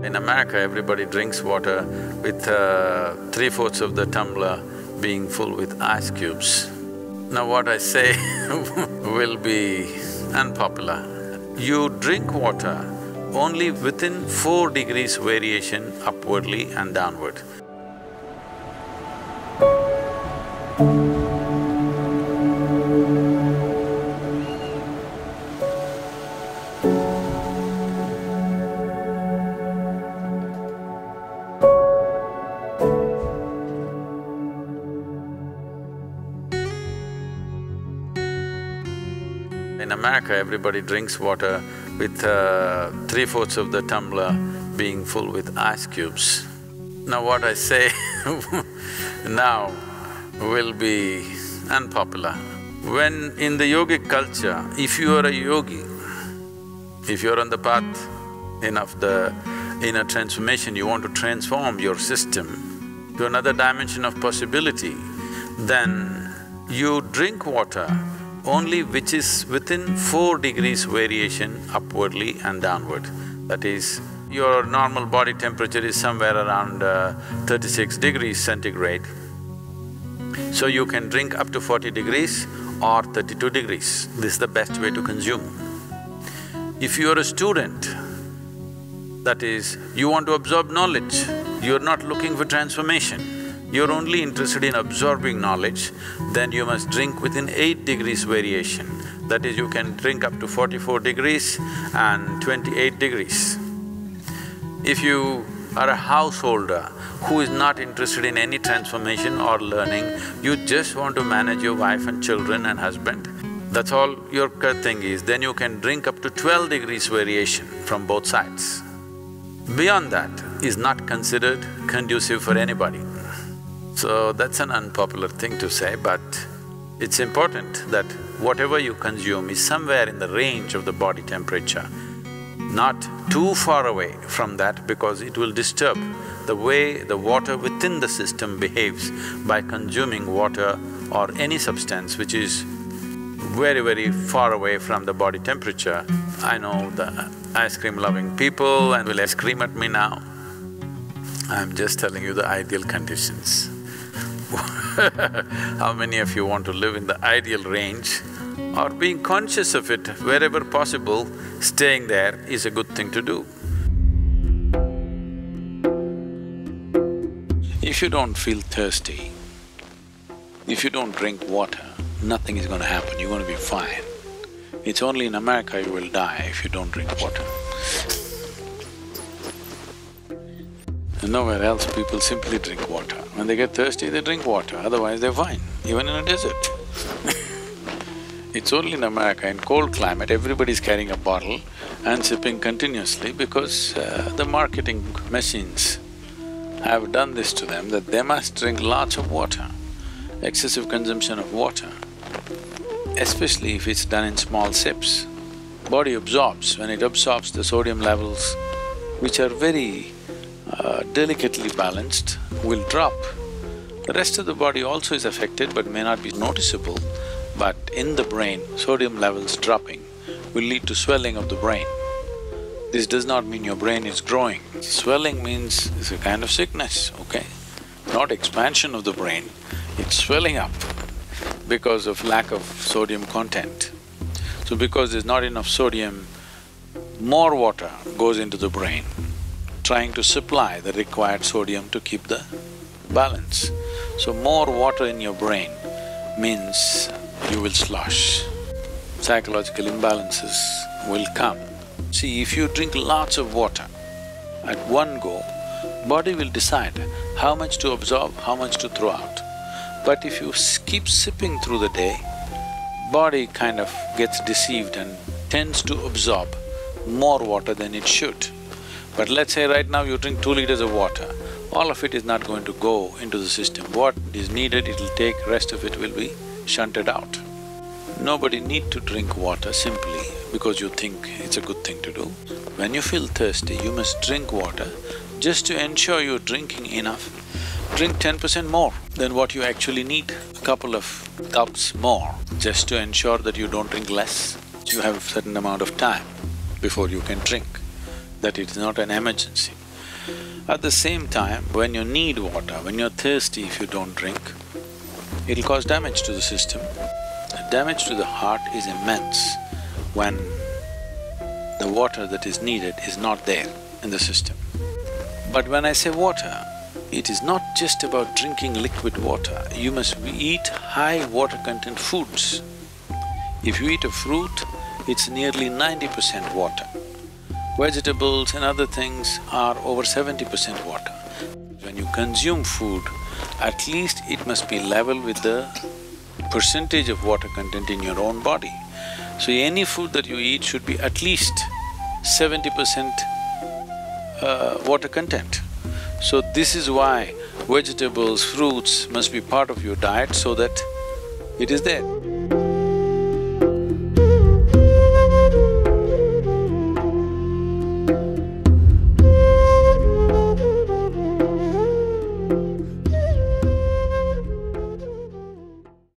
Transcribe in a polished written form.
In America, everybody drinks water with 3/4 of the tumbler being full with ice cubes. Now what I say will be unpopular. You drink water only within 4 degrees variation upwardly and downward. In America, everybody drinks water with 3/4 of the tumbler being full with ice cubes. Now what I say now will be unpopular. When in the yogic culture, if you are a yogi, if you're on the path of the inner transformation, you want to transform your system to another dimension of possibility, then you drink water only which is within 4 degrees variation upwardly and downward. That is, your normal body temperature is somewhere around 36 degrees centigrade. So you can drink up to 40 degrees or 32 degrees. This is the best way to consume. If you're a student, that is, you want to absorb knowledge, you're not looking for transformation, you're only interested in absorbing knowledge, then you must drink within 8 degrees variation. That is, you can drink up to 44 degrees and 28 degrees. If you are a householder who is not interested in any transformation or learning, you just want to manage your wife and children and husband, that's all your thing is, then you can drink up to 12 degrees variation from both sides. Beyond that is not considered conducive for anybody. So that's an unpopular thing to say, but it's important that whatever you consume is somewhere in the range of the body temperature, not too far away from that, because it will disturb the way the water within the system behaves by consuming water or any substance which is very far away from the body temperature. I know the ice cream loving people and will scream at me now. I'm just telling you the ideal conditions. How many of you want to live in the ideal range or being conscious of it wherever possible, staying there is a good thing to do. If you don't feel thirsty, if you don't drink water, nothing is gonna happen, you're gonna be fine. It's only in America you will die if you don't drink water. Nowhere else people simply drink water. When they get thirsty, they drink water, otherwise they're fine, even in a desert. It's only in America, in cold climate, everybody's carrying a bottle and sipping continuously because the marketing machines have done this to them that they must drink lots of water. Excessive consumption of water, especially if it's done in small sips, body absorbs. When it absorbs, the sodium levels, which are very delicately balanced, will drop. The rest of the body also is affected but may not be noticeable, but in the brain, sodium levels dropping will lead to swelling of the brain. This does not mean your brain is growing. Swelling means it's a kind of sickness, okay? Not expansion of the brain, it's swelling up because of lack of sodium content. So because there's not enough sodium, more water goes into the brain, trying to supply the required sodium to keep the balance. So more water in your brain means you will slosh. Psychological imbalances will come. See, if you drink lots of water at one go, body will decide how much to absorb, how much to throw out. But if you keep sipping through the day, body kind of gets deceived and tends to absorb more water than it should. But let's say right now you drink 2 liters of water, all of it is not going to go into the system. What is needed, it'll take, rest of it will be shunted out. Nobody need to drink water simply because you think it's a good thing to do. When you feel thirsty, you must drink water just to ensure you're drinking enough. Drink 10% more than what you actually need, a couple of cups more, just to ensure that you don't drink less. You have a certain amount of time before you can drink, that it's not an emergency. At the same time, when you need water, when you're thirsty, if you don't drink, it'll cause damage to the system. The damage to the heart is immense when the water that is needed is not there in the system. But when I say water, it is not just about drinking liquid water, you must eat high water content foods. If you eat a fruit, it's nearly 90% water. Vegetables and other things are over 70% water. When you consume food, at least it must be level with the percentage of water content in your own body. So any food that you eat should be at least 70% water content. So this is why vegetables, fruits must be part of your diet so that it is there.